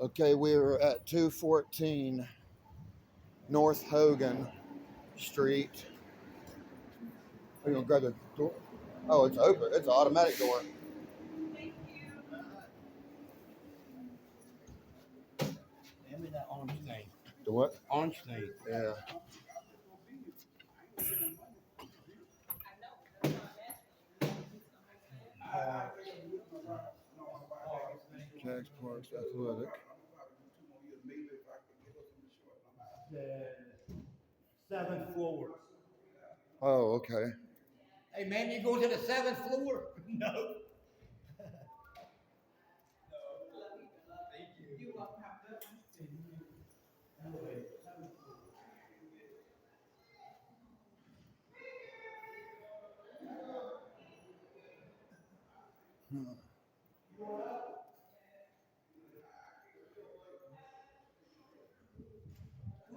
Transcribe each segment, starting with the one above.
Okay, we're at 214 North Hogan Street. Are you gonna grab the door? Oh, it's open. It's an automatic door. Hand me that orange thing. The what? Orange thing. Yeah. Jax Parks Athletic. The 7th floor. Oh, okay. Hey man, you go to the 7th floor? No. Come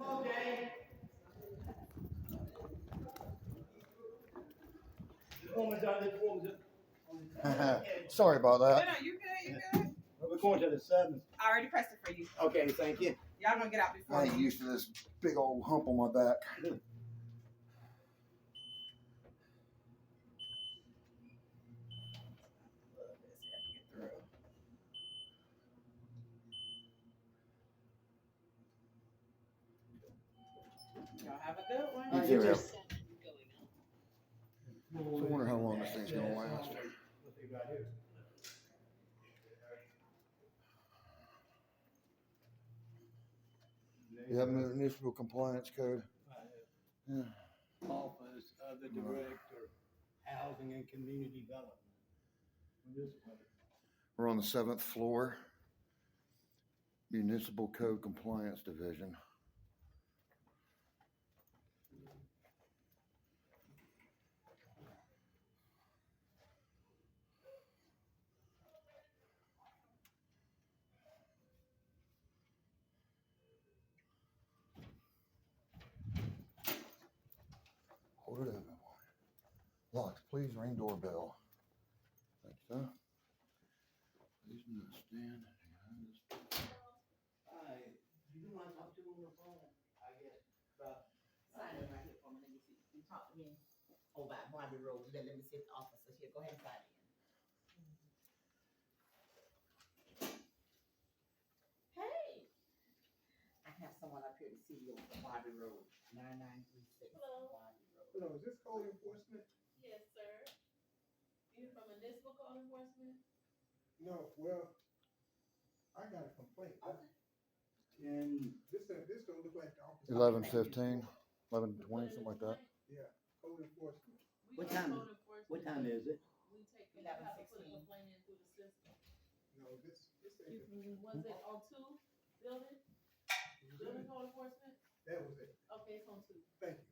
on, Jay. Sorry about No, that. no, you good, you good. We're going to the 7th. I already pressed it for you. Okay, thank you. Y'all gonna get out I before ain't me. used to this big old hump on my back. Y'all have a good one. You too, Al. So I wonder how long this thing's gonna last. You have a municipal compliance code? Yeah. Office of the Director, Housing and Community Development. We're on the 7th floor, Municipal Code Compliance Division. Hold it open. Locks, please ring doorbell. Thanks, sir. Please not stand behind this. Hi, you want to talk to me on the phone? I guess, but. Sign in right here for me. Let me see. You talk to me over at Barbie Road. Then let me see if the officers here. Go ahead and sign in. Hey, I have someone up here to see you on Barbie Road, 9936 Hello. Barbie Road. Hello, is this code enforcement? Yes, sir. You from municipal code enforcement? No, well, I got a complaint. Okay. And This don't look like the office. 11:15, 11:20, something like that. Yeah, code enforcement. We What are time code enforcement, what time is it? We take, you have to put a 11:16. complaint in through the system. No, this ain't, Was it on two building? Building code enforcement? that was it. Okay, it's on two. Thank you.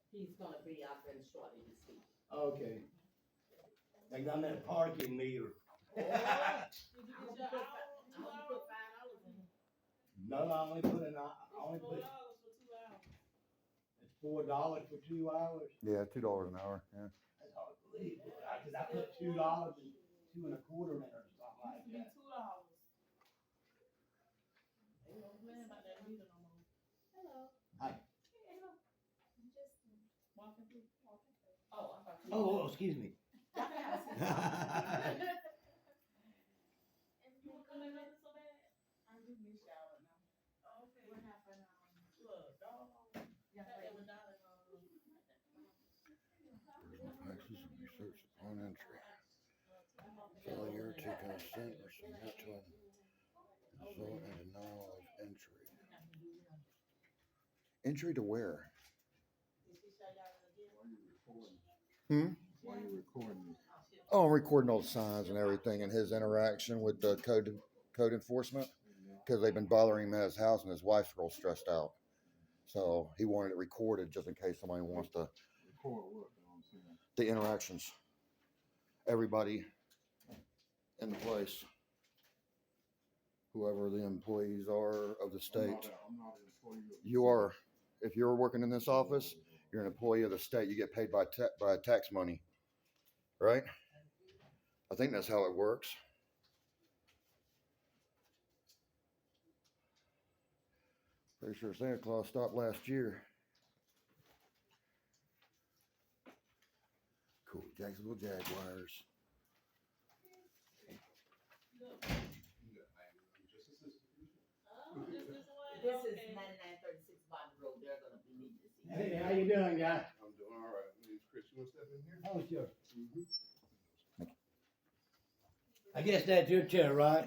He's gonna be out there shortly to see. Okay. They got that parking meter. Did you get your hour, I only put $5 in. No, I only put in, I only It's put, $4 for 2 hours. it's $4 for 2 hours. Yeah, $2 an hour. Yeah. That's hard to believe. Cause I put $2 and 2 1/4 in or something like Used to be that. $2. They don't complain about that meter no more. Hello. Hi. Hey, hello. Just walking through. Oh, I thought you. Oh, excuse me. And you were coming up so bad? I do miss y'all now. Okay. What happened? Look, dog. Yeah, That was darling. Access and research upon entry. Failure to consent or submit to a result in denial of entry. Entry to where? Hmm? Why you recording? Oh, I'm recording all the signs and everything and his interaction with the code enforcement because they've been bothering him at his house and his wife's real stressed out. So he wanted it recorded just in case somebody wants to. Record what? I'm saying. The interactions. Everybody in the place. Whoever the employees are of the state. I'm not an employee of the You are. If you're working in this office, you're an employee of the state. You get paid by tax money, right? I think that's how it works. Pretty sure Santa Claus stopped last year. Cool, Jacksonville Jaguars. Oh, just this way? This is Okay. 9936 Bond Road. They're gonna be needing to see. Hey, how you doing, guys? I'm doing all right. My name's Chris. You want to step in here? Oh, sure. Mm-hmm. I guess that's your chair, right?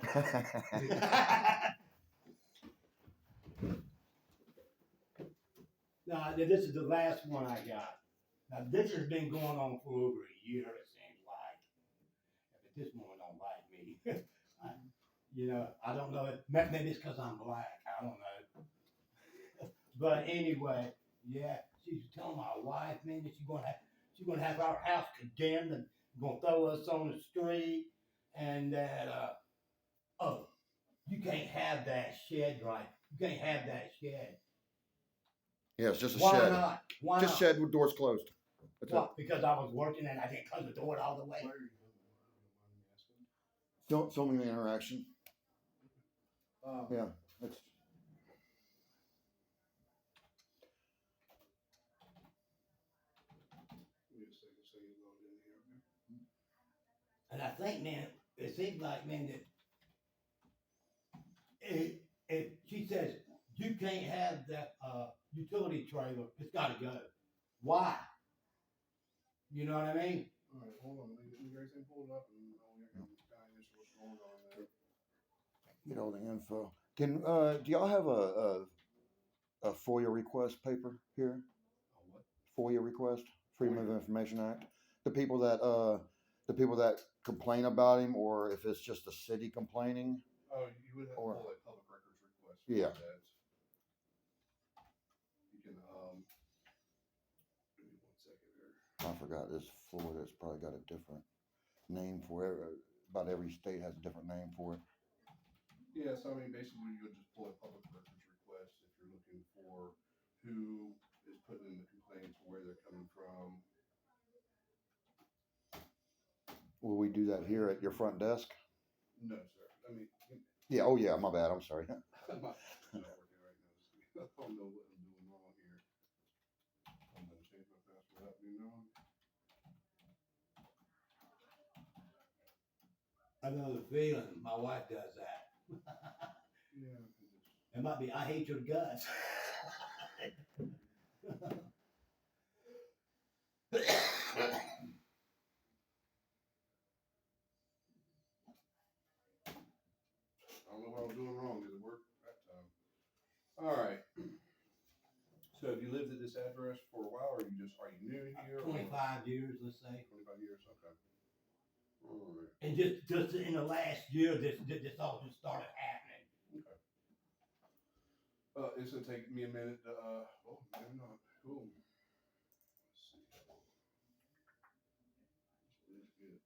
No, this is the last one I got. Now, this has been going on for over a year, it seems like. But this woman don't like me. I don't know. Maybe it's because I'm black. I don't know. But anyway, yeah, she's telling my wife, man, that she's gonna have our house condemned and gonna throw us on the street, and that oh, you can't have that shed, right? You can't have that shed. Yeah, it's just a Why shed. not? Why Just not? shed with doors closed. That's it. Well, because I was working and I didn't close the door all the way. Where are you from? Filming the interaction. Um, Yeah, that's Give me a second so you load in here. And I think, man, it seems like, man, that if she says you can't have that utility trailer, it's got to go. Why? You know what I mean? All right, hold on. Let me get everything pulled up and I can kind of answer what's going on there. get all the info. Can do y'all have a FOIA request paper here? Oh, what? FOIA request, Freedom of Information Act. The people that complain about him, or if it's just the city complaining. Oh, you would have to Or- pull a public records request. Yeah. For that. You can, give me 1 second here. I forgot this Florida's probably got a different name for it. About every state has a different name for it. Yeah, so I mean, basically, you would just pull a public records request if you're looking for who is putting in the complaints, where they're coming from. Will we do that here at your front desk? No, sir. I mean, Yeah. Oh yeah. My bad. I'm sorry. I'm not working right now. I don't know what I'm doing wrong here. I'm gonna change my password without being known. I know the feeling. My wife does that. Yeah. It might be, I hate your guts. I don't know what I was doing wrong. Did it work that time? All right. So have you lived at this address for a while, or are you new here? or- 25 years, let's say. 25 years. Okay. All right. And just in the last year, this all just started happening. Okay. It's gonna take me a minute to, oh, maybe not. Cool. Let's see. Let's get it.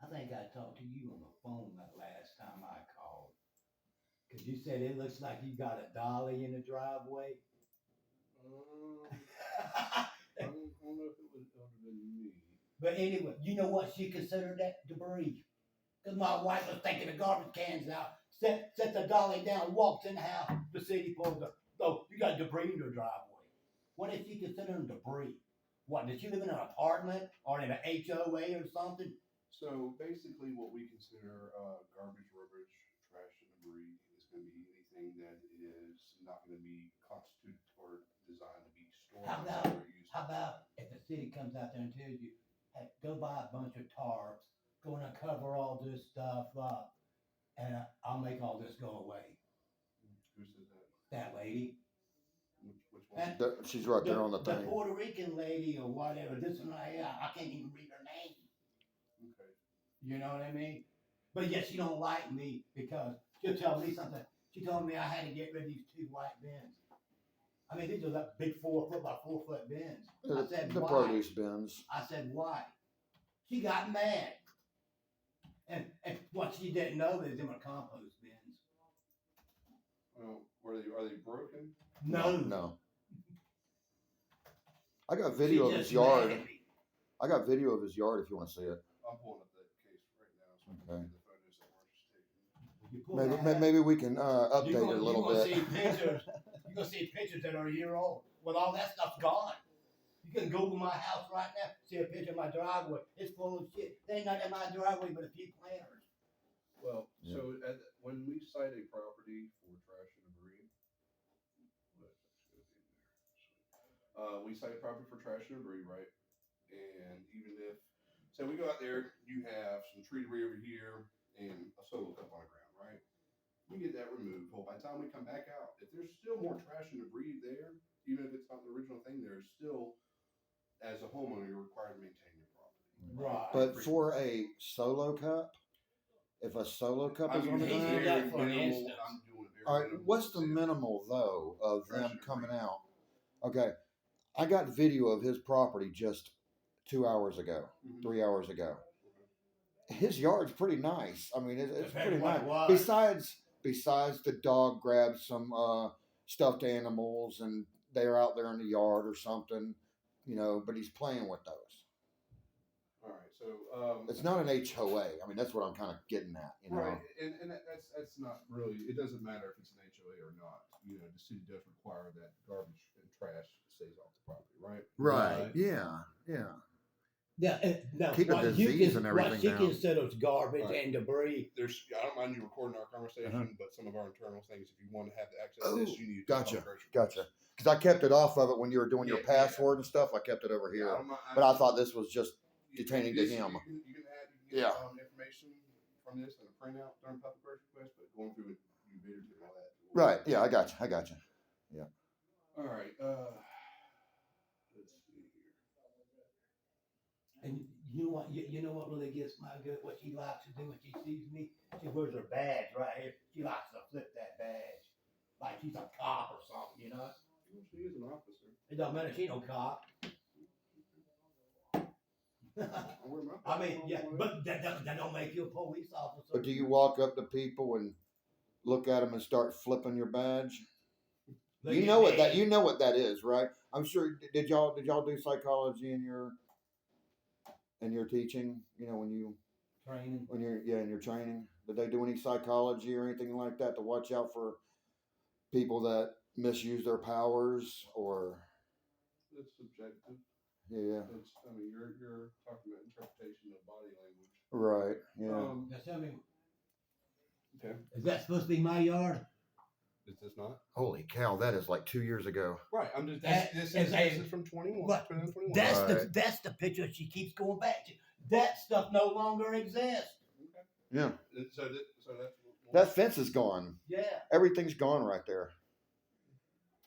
I think I talked to you on the phone that last time I called. Cause you said it looks like you got a dolly in the driveway. I don't know if it would have been me. But anyway, you know what she considered that debris? Cause my wife was taking the garbage cans out, set the dolly down, walked in the house, the city pulls up, oh, you got debris in your driveway. What if she considered debris? What, did she live in an apartment or in an HOA or something? So basically, what we consider garbage, rubbish, trash, and debris is going to be anything that is not going to be constituted or designed to be stored. How or about- used. How about if the city comes out there and tells you, hey, go buy a bunch of tarps, go and cover all this stuff up, and I'll make all this go away. Who said that? That lady. Which one? And She's right there on the The thing. Puerto Rican lady or whatever, this and that, I can't even read her name. Okay. You know what I mean? But yet she don't like me because she'll tell me something. She told me I had to get rid of these 2 white bins. I mean, these are like big 4 foot by 4 foot bins. I said, The why? produce bins. I said, why? She got mad. And what she didn't know is them are compost bins. Well, are they broken? No. No. I got She video of just his yard. mad at me. I got video of his yard if you want to see it. I'm pulling up that case right now, so I Okay. can see the photos that Marcia's taking. You pull Maybe that out, maybe we can update you're it gonna, a little you're gonna bit. see pictures. You're gonna see pictures that are a year old. Well, all that stuff's gone. You can Google my house right now, see a picture of my driveway. It's full of shit. There ain't nothing in my driveway but a few planters. Well, Yeah. so when we cite a property for trash and debris, we cite a property for trash and debris, right? And even if, so we go out there, you have some tree debris over here and a solo cup on the ground, right? We get that removed. Well, by the time we come back out, if there's still more trash and debris there, even if it's not the original thing, there's still, as a homeowner, you're required to maintain your property. Right. But for a solo cup, if a solo cup is I'm on the using He's ground, that very for an minimal- instance. I'm doing very all right. minimal What's the example. minimal though of Trash them and coming debris. out? Okay, I got video of his property just 2 hours ago, Mhm. 3 hours ago. His yard's pretty nice. I mean, it's Compared pretty to what nice. it was. Besides the dog grabbed some stuffed animals and they're out there in the yard or something, you know. But he's playing with those. All right, so It's not an HOA. I mean, that's what I'm kind of getting at, you know. right, and that's not really. It doesn't matter if it's an HOA or not. You know, the city does require that garbage and trash stays off the property, right? Right. Yeah. Yeah. Now, Keep the what you disease can- and what everything she down. considers garbage Right. and debris. There's. I don't mind you recording our conversation, Uh-huh. but some of our internal things, if you want to have access Oh, to this, you need to. gotcha. Gotcha. Gotcha. Because I kept it off of it when you were doing your Yeah, password and stuff. I kept it over here. But I thought this was just detaining to him. You can add. You can Yeah. get, information from this and a printout during public request, but going through it, you better do all that. Right. Yeah, I got you. I got you. All right. Let's see here. And you know what? You know what really gets my good? What she likes to do when she sees me? She wears her badge right here. She likes to flip that badge like she's a cop or something. You know? Well, she is an officer. It don't matter. She no cop. I wear my I mean, badge yeah, all the way. but that don't make you a police officer. But do you walk up to people and look at them and start flipping your badge? Look You at know what me. that is, right? I'm sure. Did y'all do psychology in your teaching? You know, Training. when you're in your training, did they do any psychology or anything like that to watch out for people that misuse their powers or? It's subjective. Yeah. It's, I mean, you're talking about interpretation of body language. Right. Yeah. Now tell me, Okay. is that supposed to be my yard? Is this not? Holy cow! That is like 2 years ago. Right. I'm just. That This is is a- from 21. What? 2021. That's the picture she keeps going back to. That stuff no longer exists. Okay. Yeah. So that's. That fence is gone. Yeah. Everything's gone right there.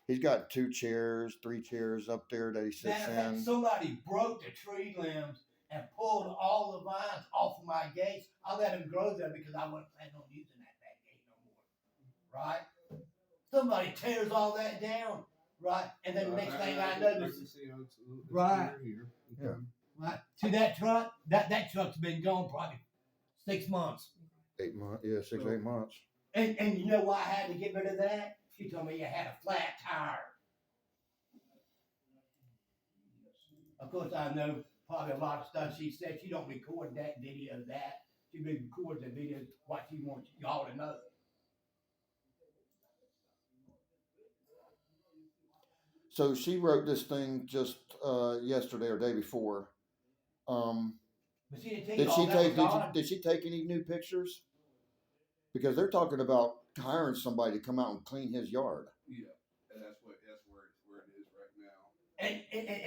He's got 2 chairs, 3 chairs up there that he sits Matter of fact, in. somebody broke the tree limbs and pulled all the vines off of my gates. I let them grow there because I wasn't planning on using that back gate no more. Right? Somebody tears all that down. Right? And then the next thing I notice, can see how it's a little bit Right. clearer here. Yeah. right, to that truck, that truck's been gone probably 6 months. 8 months. Yeah, 6 to 8 months. And you know why I had to get rid of that? She told me you had a flat tire. Of course, I know probably a lot of stuff she said. She don't record that video of that. She records the video what she wants y'all to know. So she wrote this thing just yesterday or day before. But she didn't take Did all she that take? was gone. Did she take any new pictures? Because they're talking about hiring somebody to come out and clean his yard. Yeah. And that's where it is right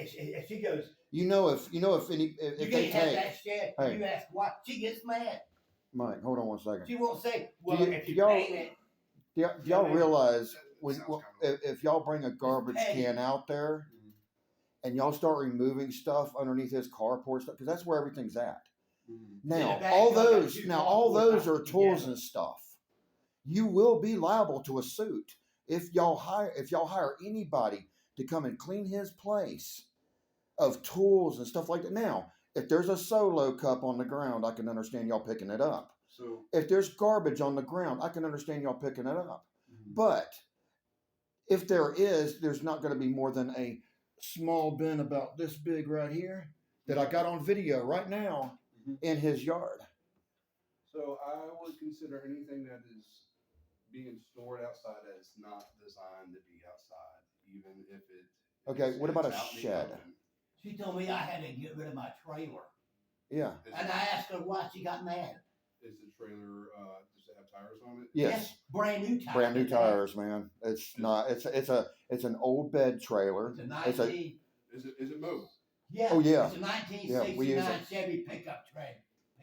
now. And she goes, You know if you they can't have take that shed. Hey. You ask why. She gets mad. Mike, hold on one second. She won't say, well, Do if you y'all- paint it. Do y'all realize when Sounds kinda- if y'all bring a garbage petty. can out there Mhm. and y'all start removing stuff underneath his carport stuff, because that's where everything's at. Mhm. Now, the back, all y'all got those two now all carports those out are tools together. and stuff. You will be liable to a suit if y'all hire anybody to come and clean his place of tools and stuff like that. Now, if there's a Solo cup on the ground, I can understand y'all picking it up. So If there's garbage on the ground, I can understand y'all picking it up. But if there's not going to be more than a small bin about this big right here that I got on video right now in his yard. So I would consider anything that is being stored outside as not designed to be outside, even if it. Okay, what about a out in the shed? open. She told me I had to get rid of my trailer. Yeah. And I asked her why she got mad. Is the trailer, does it have tires on it? Yes. Brand new tires. Brand new tires, man. It's not. It's an old bed trailer. It's a 19. Is it mobile? Yeah. Oh, yeah. It's a 1969 Yeah, we use it. Chevy pickup trailer.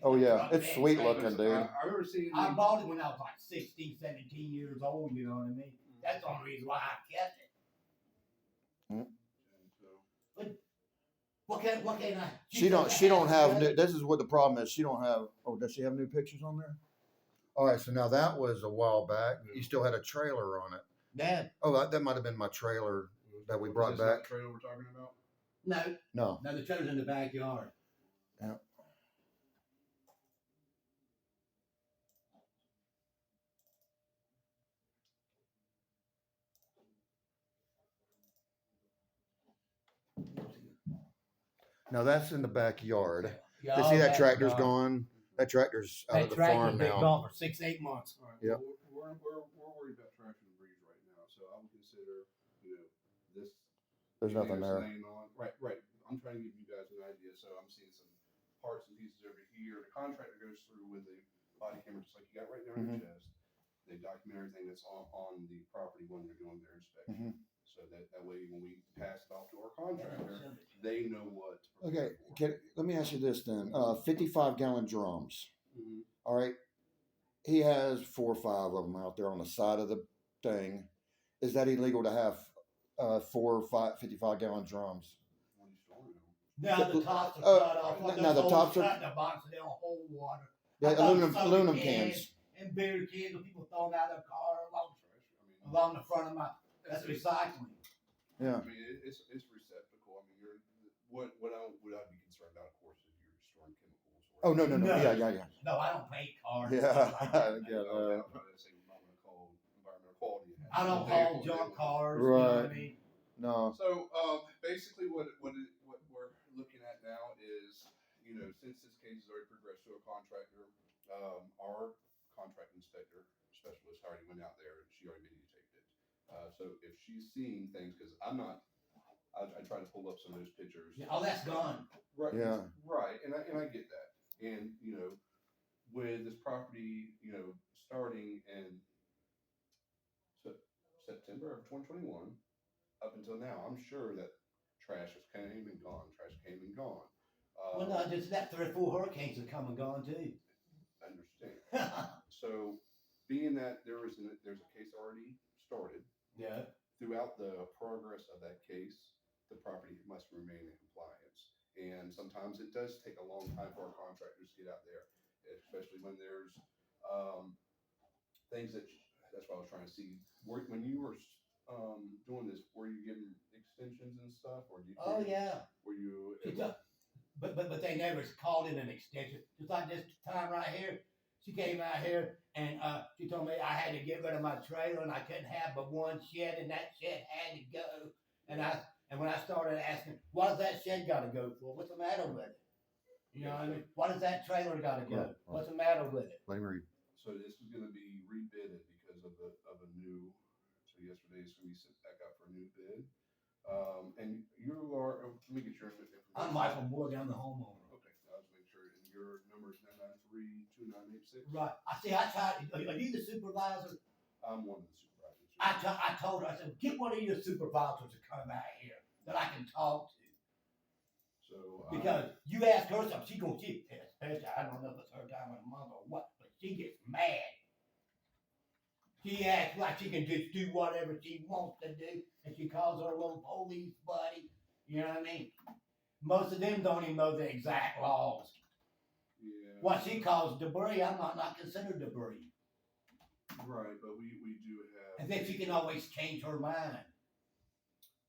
Oh yeah, Truck it's bed sweet trailer. looking, dude. I remember seeing. I bought it when I was like 16, 17 years old, you know what I mean? That's the only reason why I kept it. And so, What can I? She don't have new, this is what the problem is. She don't have, oh, does she have new pictures on there? All right, so now that was a while back. You still had a trailer on it. Dad. Oh, that might have been my trailer that we is brought this not back. the trailer we're talking about? No, No. the trailer's in the backyard. Yeah. Now that's in the backyard. Yeah, You all see that tractor's gone. gone? That tractor's out That of the tractor's farm been now. gone for 6-8 months. All right. Yep. Well, we're worried about traction and breeze right now, so I would consider, this. There's nothing there's there. laying on- Right. I'm trying to give you guys an idea, so I'm seeing some parts and pieces over here. The contractor goes through with the body camera, just like you got right there on your chest. They document everything that's on the property when they're doing their inspection. So that way, when we pass it off to our contractor, they know what. to Okay, prepare let me ask you this then. 55-gallon drums. for. Mhm. All right. He has 4 or 5 of them out there on the side of the thing. Is that illegal to have 4 or 5 55-gallon drums? When you store them. Now the tops are cut off. now the tops are- cut in the box, they don't hold water. Yeah, I thought soda aluminum cans. and beer cans. When people throwing out of their car I mean, along the front of my. That's recycling. Yeah. I mean, it's receptacle. I mean, what I'd be concerned about, of course, is you're storing chemicals. Oh no. No. Yeah. No, I don't paint cars. Yeah. I Yeah, don't say we're not going to call environmental quality. I don't haul junk cars. You know what I mean? No. So basically, what we're looking at now is, since this case has already progressed to a contractor, our contract inspector specialist already went out there and she already videotaped it. So if she's seeing things, because I'm not, I try to pull up some of those pictures. Yeah, oh, that's gone. Right. Yeah. Right. And I get that. And, with this property, starting in September of 2021 up until now, I'm sure that trash has came and gone. Trash came and gone. Well, no, just that 3 or 4 hurricanes have come and gone too. I understand. So, being that there's a case already started, Yeah. throughout the progress of that case, the property must remain in compliance. And sometimes it does take a long time for our contractors to get out there, especially when there's things that's what I was trying to see. When you were doing this, were you giving extensions and stuff, or Oh yeah. were you? But they never called it an extension. Just like this time right here, she came out here and she told me I had to get rid of my trailer and I couldn't have but one shed and that shed had to go. And when I started asking, what does that shed got to go for? What's the matter with it? You know what I mean? What does that trailer got to go? What's the matter with it? Let me read. So this is going to be rebidded because of a new. So yesterday it's going to be sent back out for a new bid. And you are. Let me get your information. I'm Michael Morgan, I'm the homeowner. Okay, I'll just make sure. And your number is 993-2986. Right. I tried. Are you the supervisor? I'm one of the supervisors. I told her, I said, get one of your supervisors to come out here that I can talk to. So Because you ask her something, she gonna get pissed. I don't know if it's her time of the month or what, but she gets mad. She acts like she can just do whatever she wants to do, and she calls her little police buddy. You know what I mean? Most of them don't even know the exact laws. yeah. What she calls debris, I'm not considered debris. Right, but we do have. And then she can always change her mind.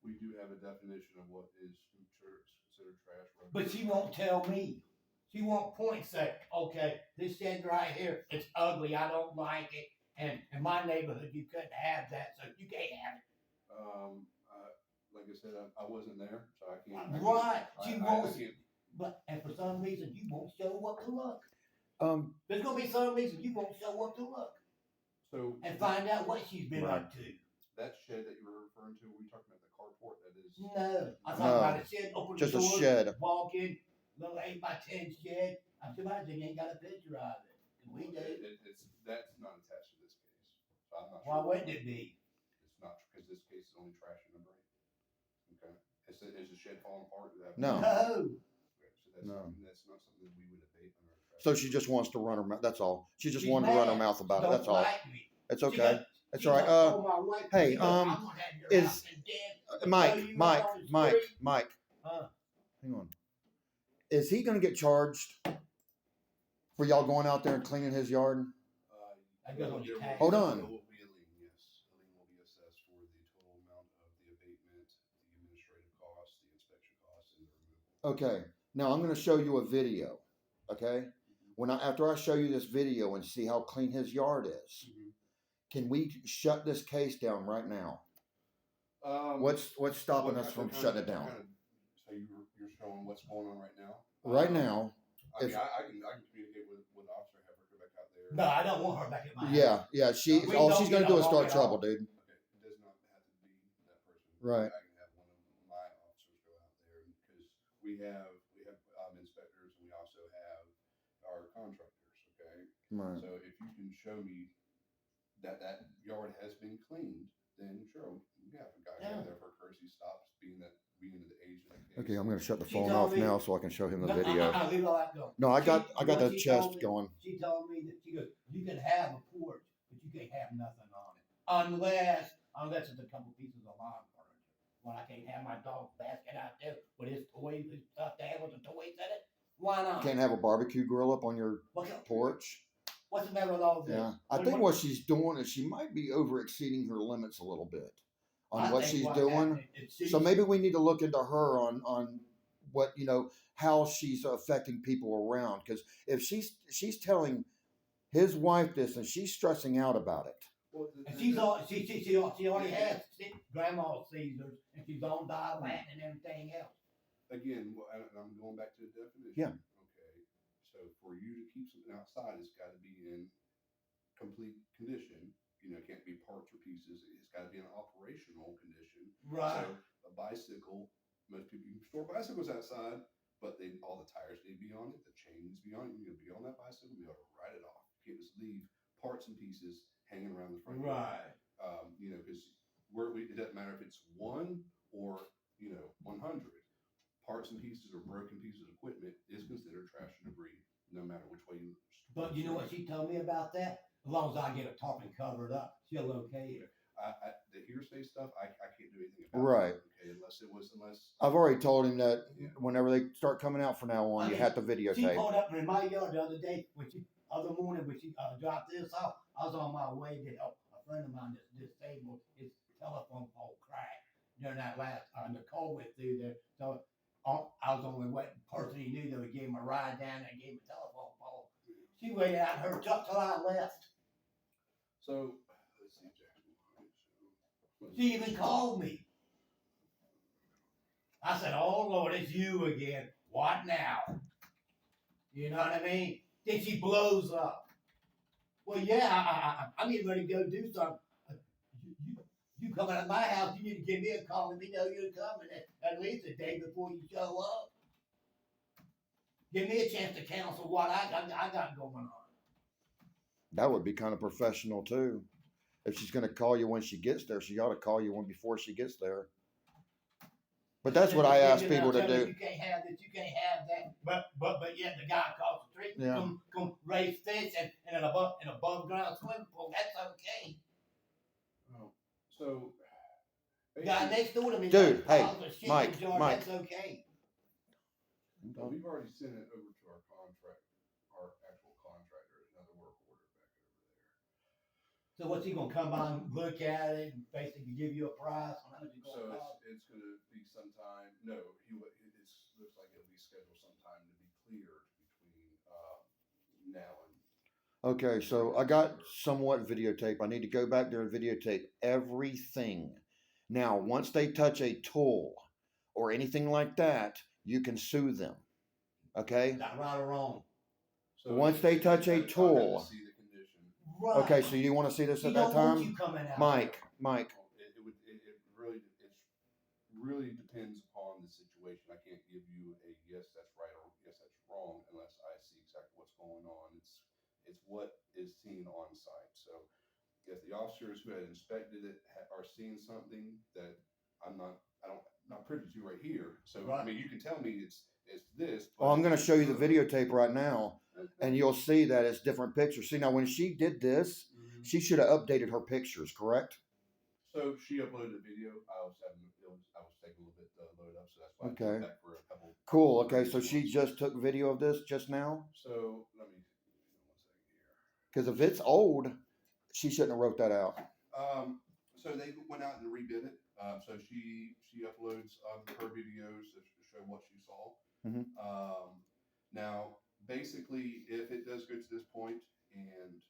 We do have a definition of what is considered trash. But she won't tell me. She won't point say, okay, this shed right here, it's ugly, I don't like it. And in my neighborhood, you couldn't have that, so you can't have it. Like I said, I wasn't there, so I can't. Right, she won't. can't. But, and for some reason, you won't show up to look. Um, There's gonna be some reason you won't show up to look So and find out what she's been Right. up to. that shed that you were referring to, were you talking about the carport that is? No, I'm No, talking about a shed, open just the a door, shed. walk in, little 8x10 shed. I'm surprised they ain't got a picture of it. We do. That's not attached to this case. So I'm not Why sure. wouldn't it be? It's not, because this case is only trash and debris. Okay. Is the shed falling apart? No. No. Okay, so that's, No. that's not something we would abate under a trash. So she just wants to run her mouth. That's all. She just She's wanted to run her mad. mouth about it. Don't That's all. like me. It's She okay. goes- It's she all right. goes, "Oh, my wife," hey, she goes, um, "I'm gonna have your is- house condemned." Mike, you Mike, out on the Mike, street. Mike. Huh. Hang on. Is he going to get charged for y'all going out there and cleaning his yard? That goes on your tax. Hold on. There will be a lien, yes. A lien will be assessed for the total amount of the abatement, the administrative costs, the inspection costs, and the removal. Okay. Now I'm going to show you a video. Okay. After I show you this video and see how clean his yard is, can we shut this case down right now? What's stopping us from shutting it down? So you're showing what's going on right now? Right now. I mean, if- I can communicate with Officer, have her go back out there. No, I don't want her back at my house. Yeah. We All don't she's going to get do is along start at trouble, all. dude. Okay, it does not have to be that person. Right. I can have one of my officers go out there because we have inspectors and we also have our contractors. Okay, Right. so if you can show me that yard has been cleaned, then sure, we can have a guy Yeah. go there for courtesy stops, being the age of the case. Okay, I'm going to shut the She phone told off me- now so I can show him the No, video. leave all that go. No, I got What the she chest told me- going. She told me that she goes, you can have a porch, but you can't have nothing on it. Unless it's a couple pieces of lawn furniture. When I can't have my dog's basket out there with his toys, his stuffed animals and toys in it. Why not? Can't have a barbecue grill up on your porch. What's the matter with all this? Yeah, I think what she's doing is she might be over exceeding her limits a little bit on I what think she's what's doing. happening is So maybe we need to look into her on what how she's affecting people around. Because if she's telling his wife this and she's stressing out about it. Well, And she already has grandma Caesars and she's on diet and everything else. Again, and I'm going back to the definition. Yeah. Okay. So for you to keep something outside, it's got to be in complete condition. It can't be parts or pieces. It's got to be in operational condition. Right. So a bicycle, most people you can store bicycles outside, but all the tires need to be on it, the chain needs to be on it. You need to be on that bicycle, be able to ride it off. You can't just leave parts and pieces hanging around the front. Right. Because it doesn't matter if it's 1 or 100. Parts and pieces or broken pieces of equipment is considered trash and debris, no matter which way you. But you know what she told me about that? As long as I get it talking covered up, she'll okay it. The hearsay stuff, I can't do anything about. Right. Okay, unless. I've already told him that Yeah. whenever they start coming out from now on, I you mean, have to She videotape. pulled up in my yard the other day other morning when she dropped this off. I was on my way to help a friend of mine that's disabled. His telephone pole cracked during that last the cold went through there. So I was the only person he knew that would give him a ride down there and gave him a telephone pole. She waited out in her truck till I left. So let's see, Jacksonville. She even called me. I said, "Oh Lord, it's you again. What now?" You know what I mean? Then she blows up. Well, yeah, I'm getting ready to go do something. You coming to my house? You need to give me a call and let me know you're coming at least a day before you show up. Give me a chance to counsel what I got going on. That would be kind of professional too. If she's going to call you when she gets there, she ought to call you before she gets there. But that's what I ask people to do. You can't have this, you can't have that. But yet the guy across the street Yeah. come raise fish and an above ground swimming pool. That's okay. Oh, so. The guy next door to me, Dude, got hey, piles of shit in Mike, his yard. Mike. That's okay. Well, we've already sent it over to our actual contractor, another work order back over there. So what's he gonna come by and look at it and basically give you a price on how much it's So gonna cost? it's gonna be sometime, no, it's, looks like it'll be scheduled sometime to be cleared between, now and. Okay, so I got somewhat videotape. I need to go back there and videotape everything. Now, once they touch a tool or anything like that, you can sue them. Okay? Is that right or wrong? So Once they touch a I'll have to tool. see the condition. Right. Okay, so you want to see this He at that don't want time? you coming out. Mike. It really depends upon the situation. I can't give you a yes, that's right, or yes, that's wrong, unless I see exactly what's going on. It's what is seen on site. So if the officers who had inspected it are seeing something that not privy to right here. So I Right. mean, you can tell me it's this. Oh, I'm going to show you the Okay. videotape right now, and you'll see that it's different pictures. See, now when she did this, Mhm. she should have updated her pictures, correct? So she uploaded a video. I was taking a little bit to load up, so that's why I Okay. came back for a couple. Cool. Okay, so she just took video of this just now? So let me 1 second here. Because if it's old, she shouldn't have wrote that out. So they went out and rebid it. So she uploads her videos to show what she saw. Mhm. Now, basically, if it does go to this point and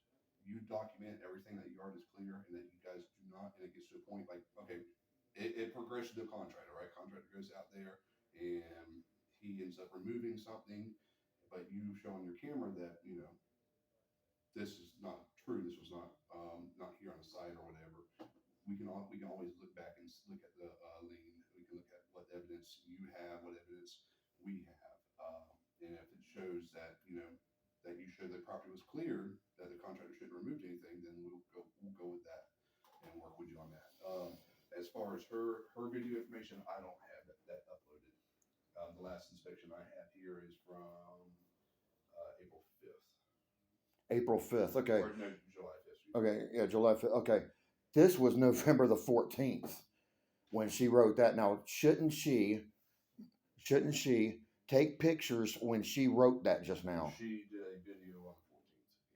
you document everything that yard is clear and that you guys do not, and it gets to a point like, okay, it progresses to a contractor, right? Contractor goes out there and he ends up removing something, but you show on your camera that, this is not true. This was not here on the site or whatever. We can always look back and look at the lien. We can look at what evidence you have, what evidence we have, and if it shows that that you show the property was cleared, that the contractor shouldn't have removed anything, then we'll go with that and work with you on that. As far as her video information, I don't have that uploaded. The last inspection I have here is from April 5th. April 5th. Okay. Or no, July 5th. Okay. Yeah, July 5th. Okay. This was November the 14th when she wrote that. Now, shouldn't she take pictures when she wrote that just now? She did a video on the 14th.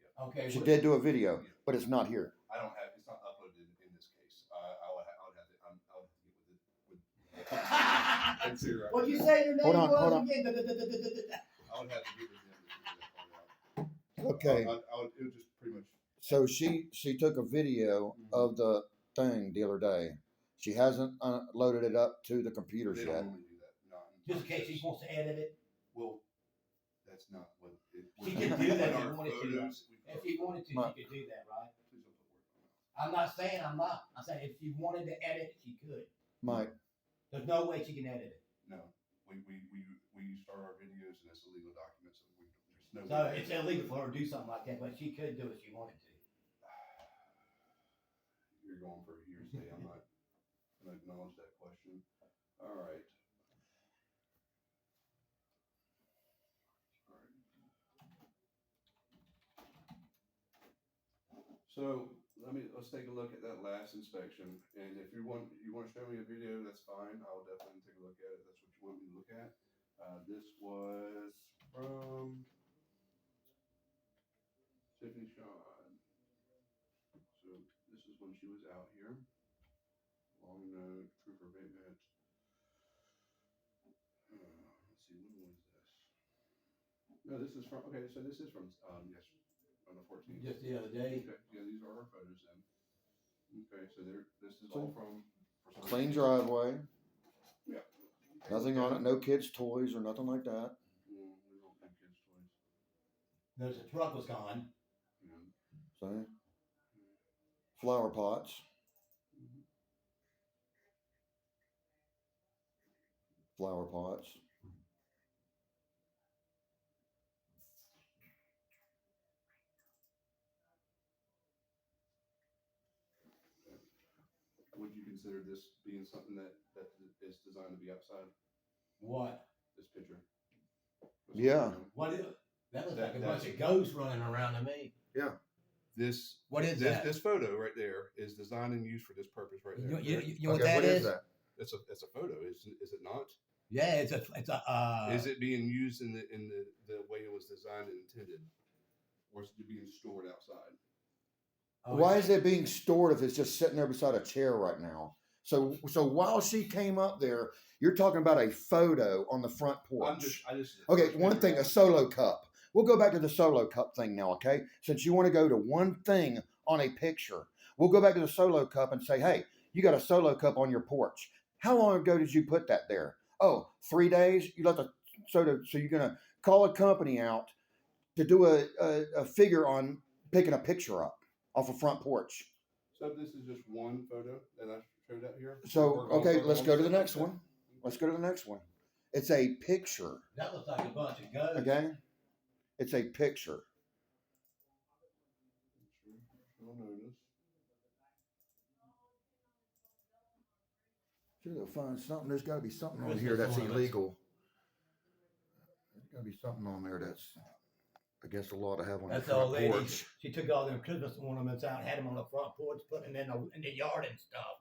Yeah. Okay. She did do a video, but it's not here. I don't have. It's not uploaded in this case. I would have to. I would have to get with it. And figure out. What you say your name Hold on, was hold on. again? I would have to get with them to figure that part out. Okay. It would just pretty much. So she took a video of the thing the other day. She hasn't loaded it up to the computers They yet. don't normally do that. Not Just in case he wants to edit it. Well, that's not what it. She could do that if our he wanted to. photos, If he wanted to, Right. she could do that, right? Please don't put words in my mouth. I'm not saying I'm not. I'm saying if she wanted to edit, she could. Mike. There's no way she can edit it. No, we start our videos and it's a legal document, so there's no. So it's illegal for her to do something like that, but she could do it if she wanted to. You're going for a hearsay. I'm not going to acknowledge that question. All right. So let's take a look at that last inspection. And if you want to show me a video, that's fine. I'll definitely take a look at it. That's what you want me to look at. This was from Tiffany Shawn. So this is when she was out here. Long note, proof of abatement. Let's see, when was this? No, this is from, okay, so this is from, yes, on the 14th. Just the other day. Okay, yeah, these are our photos then. Okay, so this is So, all from. for some Clean reason- driveway. Yeah. Nothing on it. No kids' toys or nothing like that. We don't have kids' toys. There's a truck was gone. You know. So, flower pots. Mhm. Flower pots. Would you consider this being something that is designed to be outside? What? This picture. Yeah. What is that? Looks That- like a bunch that's- of ghosts running around to me. This What is this that? this photo right there is designed and used for this purpose right there. You know what Okay, that what is? that? It's a photo, is it not? Yeah, it's a Is it being used in the way it was designed and intended, or is it being stored outside? Oh, Why is it being stored if it's just sitting there beside a chair right now? So while she came up there, you're talking about a photo on the front porch. Okay, one thing, a solo cup. We'll go back to the solo cup thing now, okay? Since you want to go to one thing on a picture, we'll go back to the solo cup and say, hey, you got a solo cup on your porch. How long ago did you put that there? Oh, 3 days? You let the soda, so you're gonna call a company out to do a figure on picking a picture up off a front porch. So this is just one photo that I showed out here. So okay, let's go to the next one. Let's go to the next one. It's a picture. That looks like a bunch of goats. Okay, it's a picture. You'll notice. Sure, they'll find something. There's got to be something on Christmas here that's ornaments. illegal. There's got to be something on there that's against the law to have on That's the all front lady. porch. She took all them Christmas ornaments out, had them on the front porch, put them in the yard and stuff.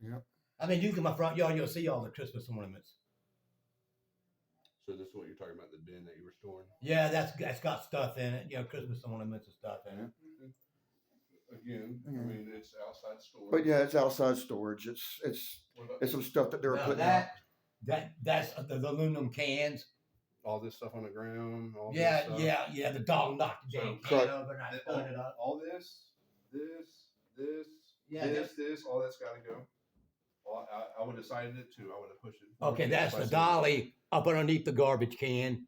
Yep. I mean, you look in my front yard, you'll see all the Christmas ornaments. So this is what you're talking about, the bin that you were storing? Yeah, that's got stuff in it. You know, Christmas ornaments and stuff in it. Again, I mean, it's outside storage. But yeah, it's outside storage. What about It's some stuff that they were Now putting out. that's the aluminum cans. all this stuff on the ground? All this Yeah, stuff? yeah. The dog knocked the damn Correct. can over and I That- spun it up. All this, Yeah, this, all that's got to go. Well, I would have decided it too. I would have pushed it. Okay, that's If I the said- dolly up underneath the garbage can.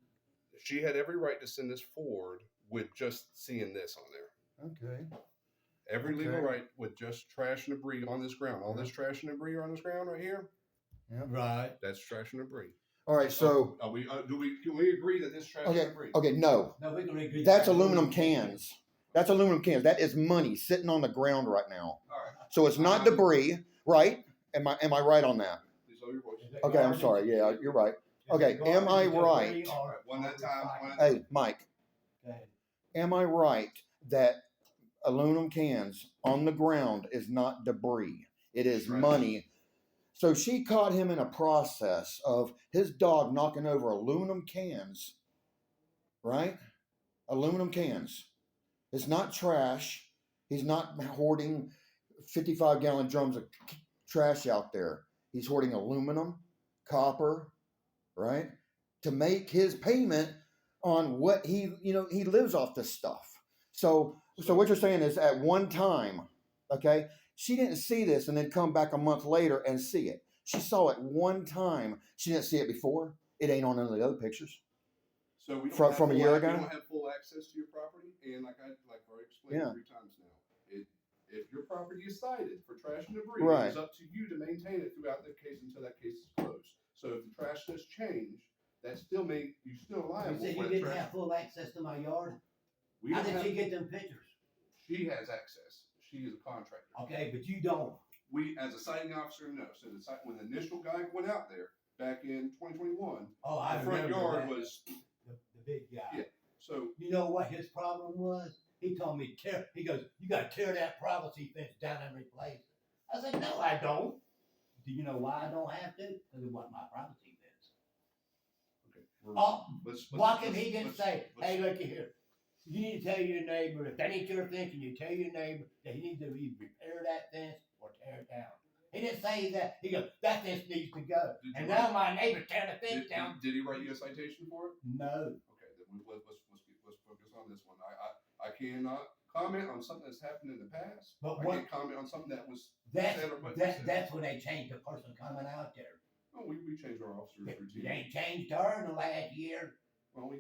She had every right to send this forward with just seeing this on there. Okay. Every legal Okay. right with just trash and debris on this ground. All this trash and debris on this ground right here, Right. that's trash and debris. All right. So Are we? Can we agree that this trash okay. and debris? Okay. No. No, we can agree. That's aluminum cans. That's aluminum cans. That is money sitting on the ground right now. All right. So it's not debris, right? Am I right on that? Please lower your voice. Is it Okay, I'm garbage? sorry. Yeah, you're right. Is Okay, it am I garbage, right? debris, or- All right, one at a time, or one at- Hey, Mike, Okay. am I right that aluminum cans on the ground is not debris? It is Right. money. So she caught him in a process of his dog knocking over aluminum cans, right? Aluminum cans. It's not trash. He's not hoarding 55-gallon drums of trash out there. He's hoarding aluminum, copper, right? To make his payment on what he lives off this stuff. So what you're saying is at one time, okay, she didn't see this and then come back a month later and see it. She saw it one time. She didn't see it before. It ain't on any of the other pictures. So we don't From- have from a full year ac- ago? We don't have full access to your property, and like I already explained Yeah. 3 times now, if your property is cited for trash and debris, Right. it's up to you to maintain it throughout the case until that case is closed. So if the trash does change, that still you still You liable said for you the didn't trash. have full access to my yard? We How don't did have, she get them pictures? she has access. She is a contractor. Okay, but you don't. We, as a citing officer, no. So when the initial guy went out there back in 2021, Oh, I the front remember yard that. was the big guy. Yeah. so. You know what his problem was? He told me, he goes, you got to tear that privacy fence down and replace it. I said, no, I don't. Do you know why I don't have to? Because it wasn't my privacy fence. Okay. we're- Oh, let's- why can let's- he just let's- say, let's- hey, look here. You need to tell your neighbor, if that ain't your fence, and you tell your neighbor that he needs to either repair that fence or tear it down. He didn't say that. He goes, that fence needs to go. Did And you now my neighbor tearing the fence Did, down. did he write you a citation for it? No. Okay, then let's focus on this one. I cannot comment on something that's happened in the past. But I what- can't comment on something that was That's, said or what was said. that's when they changed the person coming out there. Oh, we changed our officers They routine. ain't changed her in the last year. Well,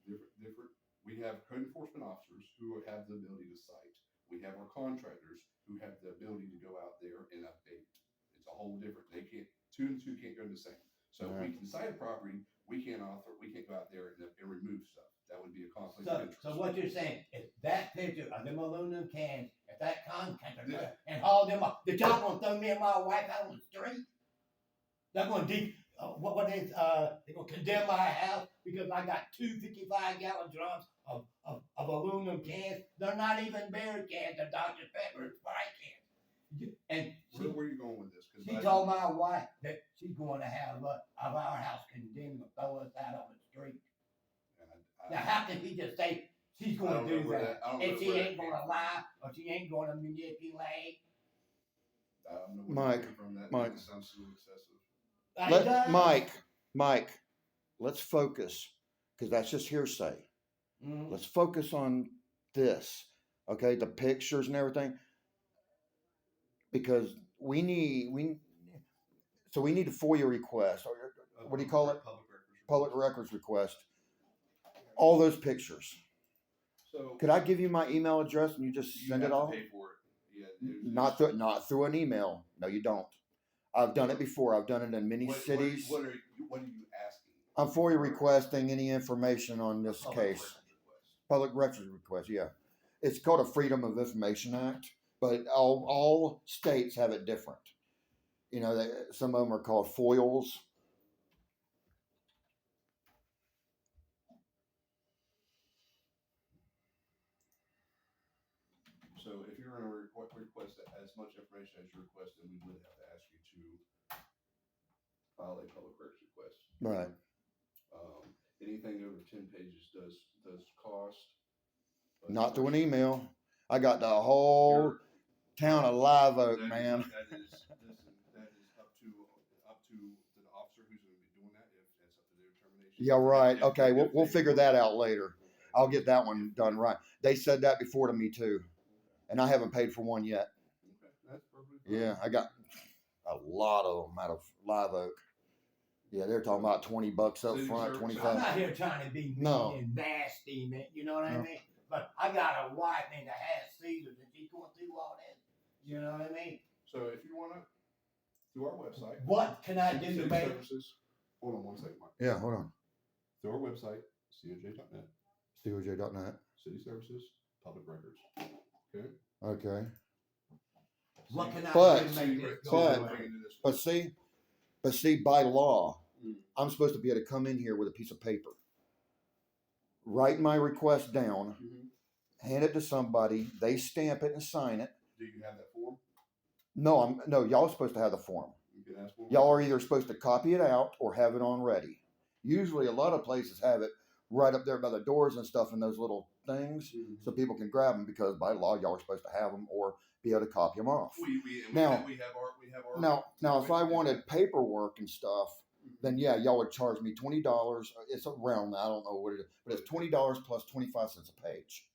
different. We have code enforcement officers who have the ability to cite. We have our contractors who have the ability to go out there and abate. It's a whole different. They can't. 2 and 2 can't go the same. So Right. we can cite a property. We can't go out there and remove stuff. That would be a conflict of So, interest. so what you're saying is that picture of them aluminum cans, if that contractor Yeah. goes and haul them up, the y'all gonna throw me and my wife out on the street? They're gonna they're gonna condemn my house because I got 2 55-gallon drums of aluminum cans. They're not even beer cans, they're Dr. Pepper and Sprite cans. And Where are you going with this? 'Cause she I- told my wife that she's going to have of our house condemned and throw us out on the street. and I- Now, how can he just say she's I gonna don't know do where that. I don't know And she where ain't that came gonna from. lie, or she ain't gonna manipulate. I don't know where Mike, that came from. That Mike. sounds so excessive. It does. Mike, let's focus because that's just hearsay. Mhm. Let's focus on this, okay? The pictures and everything, because we need a FOIA request. Or what do you call it? Public records request. All those pictures. So Could I give you my email address and you just you send have it to off? pay for it. Yeah, Not through an email. No, you don't. I've done it before. I've done it in many cities. What are you asking? I'm FOIA requesting any information on this Public case. records request. Public records request, yeah. It's called a Freedom of Information Act, but all states have it different. You know, some of them are called FOILs. So if you're going to request as much information as you request, then we would have to ask you to file a public records request. Right. Anything over 10 pages does cost. but Not through an yours- email. I got the whole your- town of Live Oak, that is- man. That is up to the officer who's going to be doing that. If that's up to their determination. Yeah, right. If- Okay, if we'll they- figure that out later. Okay. I'll get that one done right. They said that before to me too, and I haven't paid for one yet. Okay, that's perfectly fine. Yeah, I got a lot of them out of Live Oak. Yeah, they're talking about $20 up City front, service- I'm 25. not here trying to be mean No. and nasty, man. You know what I No. mean? But I got a wife named that has Caesars, and she's going through all this. You know what I mean? So if you want to, through our website. What can I do City to make? Services. Hold on one second, Mike. Yeah, hold on. Through our website, coj.net, COJ.net. City Services, Public Records. Okay. Okay. What can I But- do to make this go but- away? But see, by law, Mm. I'm supposed to be able to come in here with a piece of paper, write my request down, hand it to somebody, they stamp it and sign it. Do you have that form? No, y'all supposed to have the form. You can ask for. Y'all are either supposed to copy it out or have it on ready. Usually, a lot of places have it right up there by the doors and stuff in those little things, Mhm. so people can grab them because by law, y'all are supposed to have them or be able to copy them off. We Now- have our. Now, if I wanted paperwork and stuff, then yeah, y'all would charge me $20. It's around that. I don't know what it is, but it's $20 plus 25 cents a page.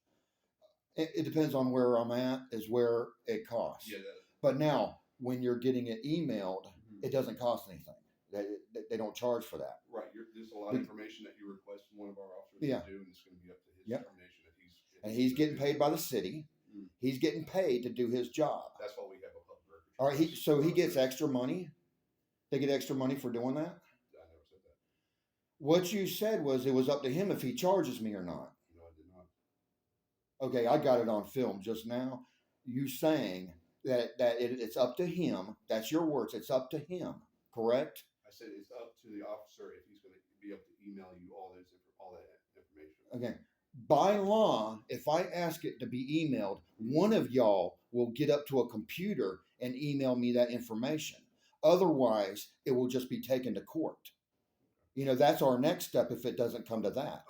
It depends on where I'm at, is where it costs. Yeah, that, But now, when you're getting it emailed, Mhm. it doesn't cost anything. They don't charge for that. right. There's a lot of information that you request one of our officers Yeah. to do, and it's going to be up to his Yep. determination if he's. And he's getting paid by the city. Mm. He's getting paid to do his job. That's why we have a public records. All right. request. So he gets extra money. They get extra money for doing that. I never said that. What you said was it was up to him if he charges me or not. No, I did not. Okay, I got it on film just now. You saying that it's up to him. That's your words. It's up to him. Correct? I said it's up to the officer if he's going to be able to email you all that information. Okay. By law, if I ask it to be emailed, one of y'all will get up to a computer and email me that information. Otherwise, it will just be taken to court. You know, that's our next step if it doesn't come to that.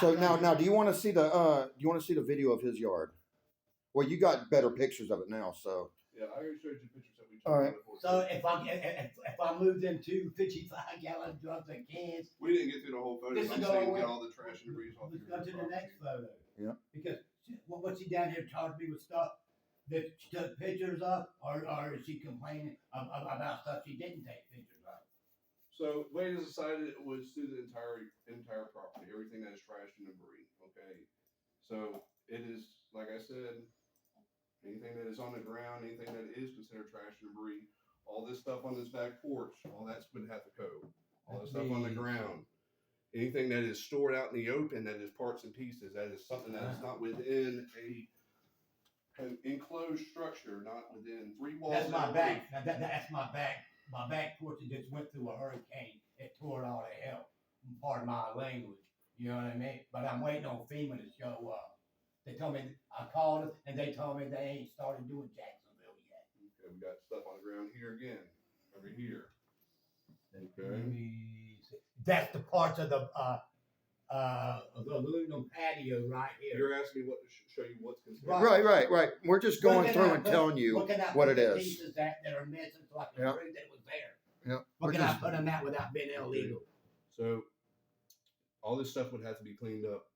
So now, do you want to see the video of his yard? Well, you got better pictures of it now, so Yeah, I already showed you pictures that we took. All right. before. So if I moved them 55-gallon drums of cans, We didn't get through the whole photo. This I'm will saying go get away. all the trash and debris off let's your go to the property. next photo. Yeah. Because what's she down here charging me with stuff that she took pictures of, or is she complaining about stuff she didn't take pictures of? So, way to decided it was through the entire property, everything that is trash and debris. Okay, so it is like I said, anything that is on the ground, anything that is considered trash and debris, all this stuff on this back porch, all that's would have to code. All this stuff on the ground, anything that is stored out in the open, that is parts and pieces, that is something that is not within an enclosed structure, not within 3 walls. That's my and a back. roof. That's my back. My back porch that just went through a hurricane. It tore it all to hell. Pardon my language. You know what I mean? But I'm waiting on FEMA to show up. They told me I called them and they told me they ain't started doing Jacksonville yet. Okay, we got stuff on the ground here again, over here. Let Okay. me see. That's the parts of the aluminum patio right here. You're asking me what to show you what's considered. Right. We're just going through and telling you What can I what put it the is. pieces that are missing so I can Yeah. prove that it was there? Yeah. What We're can I just, put on that without being illegal? So all this stuff would have to be cleaned up.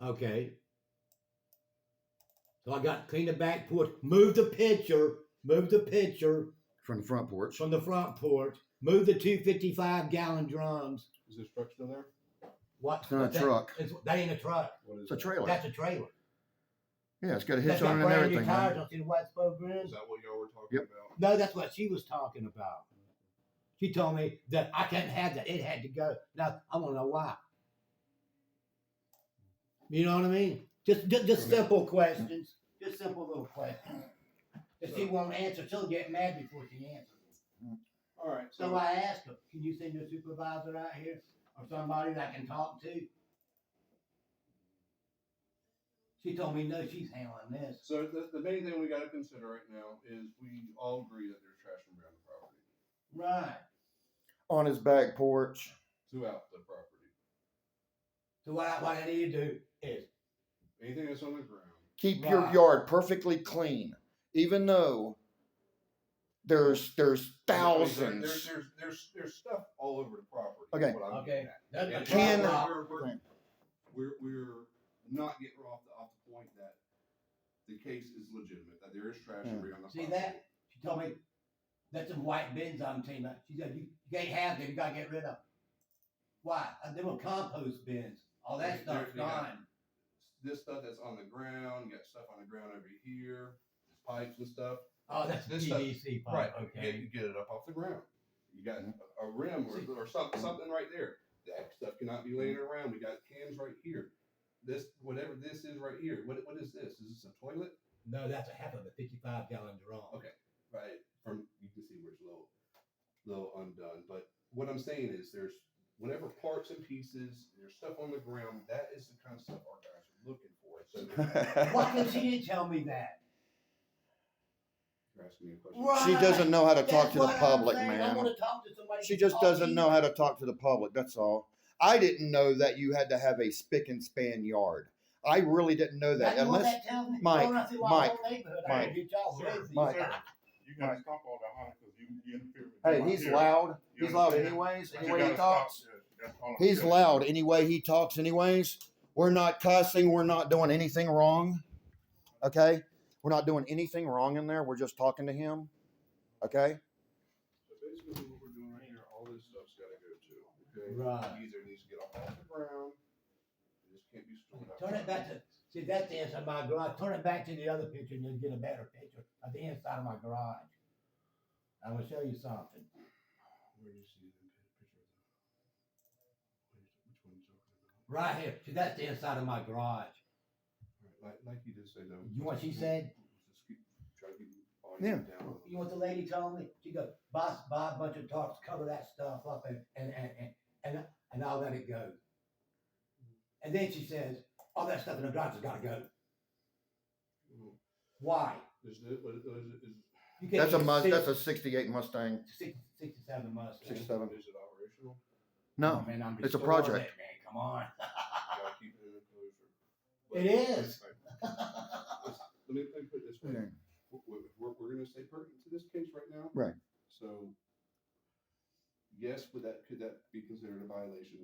Okay. So I got to clean the back porch, move the picture from the front porch. from the front porch, move the 255-gallon drums. Is this truck still there? What? It's not what's a that? truck. That ain't a truck. What is It's a that? trailer. That's a trailer. Yeah, it's got a That's hitch got on it and brand new everything. tires. Man. Don't see the white spoke Is rims. that what y'all were talking Yep. about? No, that's what she was talking about. She told me that I can't have that. It had to go. Now I want to know why. You know what I mean? Just simple questions. Just simple little questions. If she won't answer, she'll get mad before she answers. All right. So I asked her, can you send your supervisor out here or somebody that I can talk to? She told me no, she's handling this. So the main thing we got to consider right now is we all agree that there's trash around the property, Right. On his back porch. throughout the property. So what I need to do is Anything that's on the ground. Keep your Right. yard perfectly clean, even though there's thousands. There's stuff all over the property. Okay. is what I'm okay. getting at. Can- We're not getting off the point that the case is legitimate, that there is trash Yeah. debris on the See property. that? She told me that's some white bins I'm telling you about. She said you can't have them, you gotta get rid of them. Why? They were compost bins. All that Okay, stuff's there you go. gone. This stuff that's on the ground, you got stuff on the ground over here, there's pipes and stuff. Oh, that's This stuff- PVC pipe. Okay. You get it up off the ground. You got a rim or something right there. That stuff cannot be laying around. We got cans right here. This whatever this is right here. What is this? Is this a toilet? No, that's a half of a 55-gallon drum. Okay. Right. From you can see where it's a little undone. But what I'm saying is there's whatever parts and pieces, there's stuff on the ground. That is the kind of stuff our guys are looking for. So Why did she didn't tell me that? you're asking me a question. Right. She doesn't know how to talk That's to the what I'm public, saying. I man. want to talk to somebody. She who can just talk doesn't to know you. how to talk to the public. That's all. I didn't know that you had to have a spick and span yard. I really didn't know that. Now, you want Unless that telling me? Mike, Going out through my Mike, whole neighborhood, I Mike, can get y'all Sir, crazy. Mike. sir, you gotta Mike. stop all that honey because you interfere with hey, my he's hearing. loud. You He's loud understand? anyways. But Any you way he gotta stop. talks. That's all I'm He's saying. loud any way he talks anyways. We're not cussing. We're not doing anything wrong. Okay? We're not doing anything wrong in there. We're just talking to him. Okay? So basically what we're doing right here, all this stuff's gotta go to. Okay. Right. It either needs to get off the ground. It just can't be stored out. Turn it back to, see, that's the inside of my garage. Turn it back to the other picture and you'll get a better picture of the inside of my garage. I'm going to show you something. Where do you see the picture of that? Which one are you talking about? Right here. See, that's the inside of my garage. Right, like you did say though. You want what she said? Just try to keep the volume down. You know what the lady told me? She goes, buy a bunch of tarps, cover that stuff up and I'll let it go. And then she says, all that stuff in the garage has got to go. Mhm. Why? Is it, what is You can't That's a even see- That's a 68 Mustang. 67 Mustang. 67. is it operational? No. Oh, man, I'm it's a restoring project. it, man. Come on. You gotta keep it in enclosure. It is. Let me put it this way. Okay. We're gonna stay pertinent to this case right now. Right. So, yes, could that be considered a violation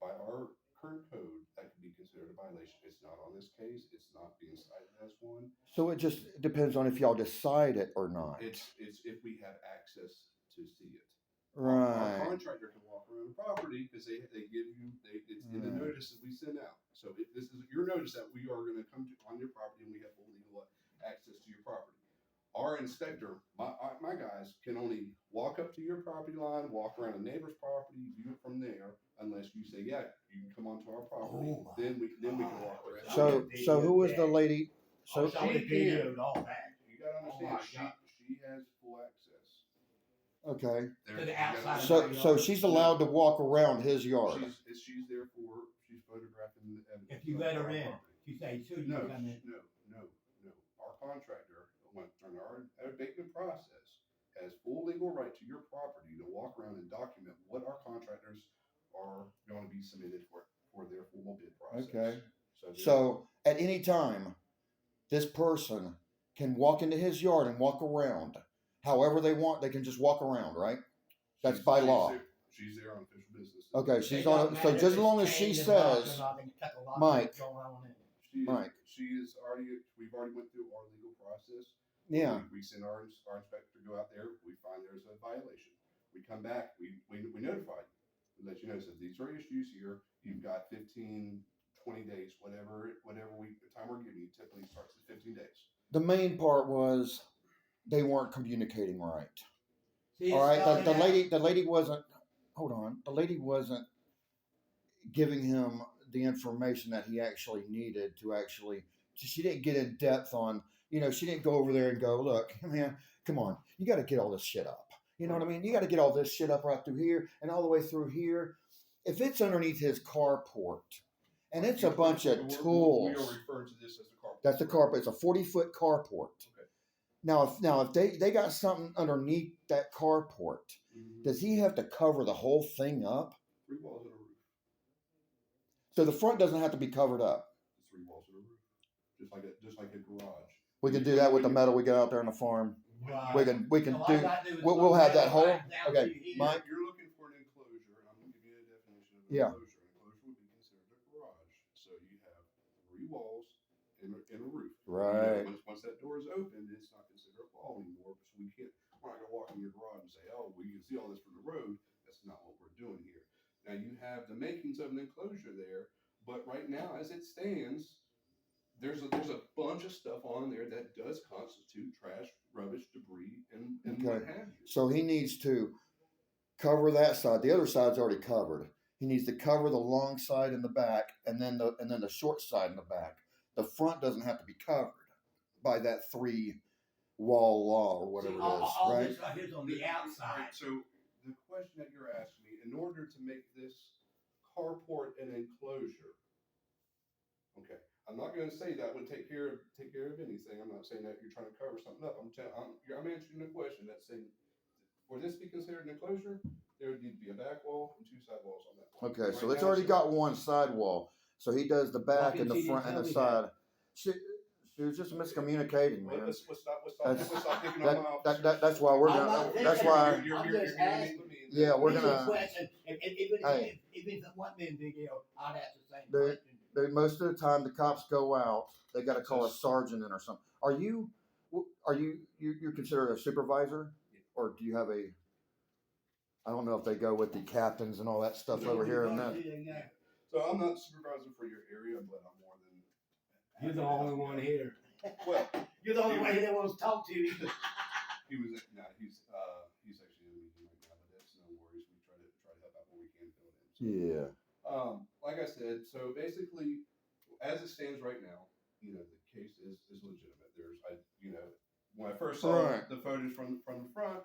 by our current code? That could be considered a violation. It's not on this case. It's not being cited as one. So it just depends on if y'all decide it or not. It's if we have access to see it. Our Right. contractor can walk around the property because they give you it's in the Right. notice that we send out. So if this is your notice that we are going to come to on your property and we have full legal access to your property. Our inspector, my guys, can only walk up to your property line, walk around a neighbor's property, view it from there, unless you say, yeah, you can come onto our property. Oh my then we can walk around. So who was the lady? So I saw the video and all that. You gotta Oh understand, my she has full access. okay. To the outside. So she's allowed to walk around his yard. She's there she's photographing the evidence. If you of let her our in, property. she say, sure, you No, come in. no. Our contractor went through our abatement process, has full legal right to your property to walk around and document what our contractors are going to be submitted for their formal bid process. Okay. So, So at any time, this person can walk into his yard and walk around. However they want, they can just walk around, right? That's by law. She's there on official business. Okay, she's on. So just as long as she says, Mike. Mike. She is already. We've already went through our legal process. Yeah. We send our inspector to go out there. We find there's a violation. We come back. We notify you. We let you know. So these are issues here. You've got 15, 20 days, whatever the time we're giving you typically starts at 15 days. The main part was they weren't communicating right. See, All right. it's The lady wasn't. Hold on. The lady wasn't giving him the information that he actually needed to actually. She didn't get in depth on. She didn't go over there and go, look, man, come on, you got to get all this shit up. You know what I mean? You got to get all this shit up right through here and all the way through here. If it's underneath his carport and it's a bunch of tools. We are referring to this as the carport. That's the carport. It's a 40-foot carport. Okay. Now, if they got something underneath that carport, does he have to cover the whole thing up? 3 walls and a roof. So the front doesn't have to be covered up. It's 3 walls and a roof. Just like a garage. We can do that with the metal we got out there on the farm. Right. We can So all I do. gotta do is We'll go have down that whole. right down Okay, to here. Mike. You're looking for an enclosure, and I'm going to give you a definition of an Yeah. enclosure. An enclosure would be considered a garage. So you have 3 walls and a roof. Right. Once that door is open, it's not considered a wall anymore. So we're not going to walk in your garage and say, oh, well, you can see all this from the road. That's not what we're doing here. Now you have the makings of an enclosure there, but right now, as it stands, there's a bunch of stuff on there that does constitute trash, rubbish, debris, and what have you. So he needs to cover that side. The other side's already covered. He needs to cover the long side in the back, and then the short side in the back. The front doesn't have to be covered by that 3-wall law or whatever See, it all is, right? this right here's on the outside. Right, so the question that you're asking me, in order to make this carport an enclosure, okay, I'm not going to say that would take care of anything. I'm not saying that you're trying to cover something up. I'm answering the question that's saying, for this to be considered an enclosure, there would need to be a back wall and 2 side walls on that wall. Okay, so Right it's now, already got one side wall. So he does the back can and the she front tell and the me side. She was just miscommunicating, Well, man. let's stop That's- picking on my officers. That's why we're I'm gonna. not That's picking why. on you. I'm just asking. Yeah, we're This is a gonna. question. Even Hey. if it wasn't been big deal, I'd ask the same The- question. Most of the time, the cops go out. They got to call a sergeant in or something. Are you considered a supervisor, or do you have a? I don't know if they go with the captains and all that stuff over here and that. So I'm not supervisor for your area, but I'm more than. You're the only one here. Well, You're the only one here that wants to talk to you. he's actually in a meeting right now, but that's no worries. We try to help out where we can fill it in. So, Yeah. like I said, so basically, as it stands right now, the case is legitimate. When I first saw Right. the photos from the front,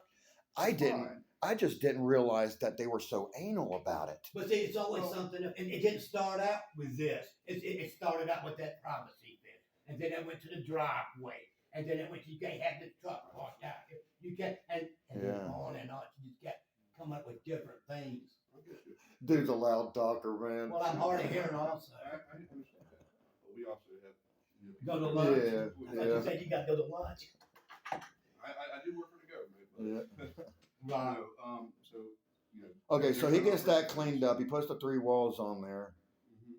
I it's didn't. fine. I just didn't realize that they were so anal about it. But see, it's always something, and it didn't start out with this. It started out with that privacy thing, and then it went to the driveway, and then it went to you can't have the truck parked out here. You can't, and then Yeah. on and on. You just got come up with different things. I get you. Dude's a loud talker, man. Well, I'm hard of hearing also. I understand that. But we also have. Go to lunch. Yeah, Like yeah. you said, you got to go to lunch. I do work for the government. But, Right. So Okay, so he there's gets that cleaned up. He puts the 3 walls on there. Mhm.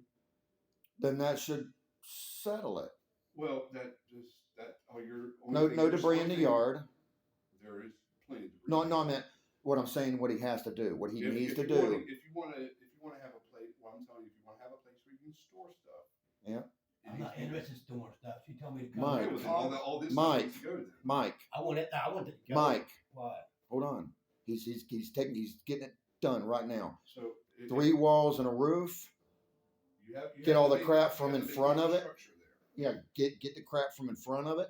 Then that should settle it. Well, all your No debris in the yard. There is plenty of debris. No, I meant what I'm saying. What he has to do. What he needs to If do. you want to have a place, well, I'm telling you, if you want to have a place where you can store stuff. Yeah. I'm not interested in storing stuff. She told me to come. Mike. with All this Mike. stuff needs to go then. Mike. I want it. I want it to go. Mike. What? Hold on. He's getting it done right now. So 3 walls and a roof. You have Get all to the make- crap you from have in to make front the of it. structure there. Yeah, get the crap from in front of it.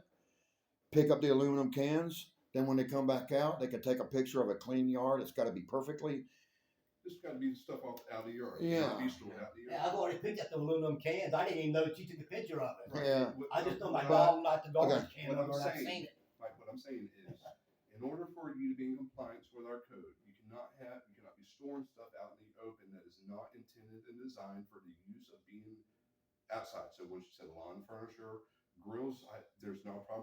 Pick up the aluminum cans. Then when they come back out, they can take a picture of a clean yard. It's got to be perfectly. This got to be the stuff out of the yard. Yeah. It can't be stored out of the yard. Yeah, I've already picked up the aluminum cans. I didn't even know she took a picture of it. Yeah. I just know my What dog liked the garbage can What I'm over and I've saying- seen it. Like what I'm saying is, in order for you to be in compliance with our code, you cannot be storing stuff out in the open that is not intended and designed for the use of being outside. So what you said, lawn furniture, grills, there's no problem